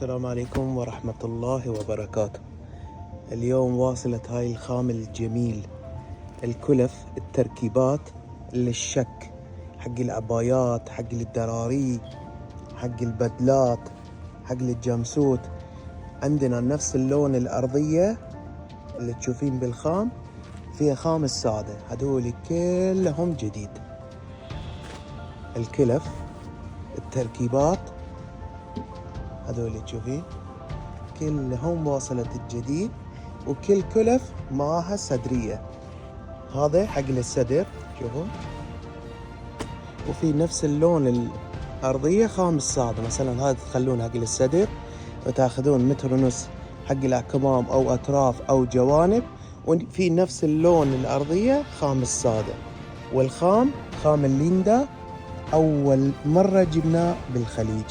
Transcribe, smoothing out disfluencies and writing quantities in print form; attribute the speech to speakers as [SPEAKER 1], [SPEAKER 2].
[SPEAKER 1] السلام عليكم ورحمة الله وبركاته. اليوم واصلة هاي الخام الجميل، الكلف، التركيبات للشك، حق العبايات، حق الدراري، حق البدلات، حق الجمسوت. عندنا نفس اللون الأرضية اللي تشوفين بالخام، فيها خام السادة، هدول كلهم جديد. الكلف، التركيبات، هذول تشوفين كلهم واصلة الجديد، وكل كلف معاها صدرية. هذا حق الصدر شوفوا، وفي نفس اللون الأرضية خام السادة. مثلا هذا تخلون حق الصدر وتاخذون متر ونص حق الأكمام أو أطراف أو جوانب، وفي نفس اللون الأرضية خام السادة. والخام خام الليندا، أول مرة جبناه بالخليج.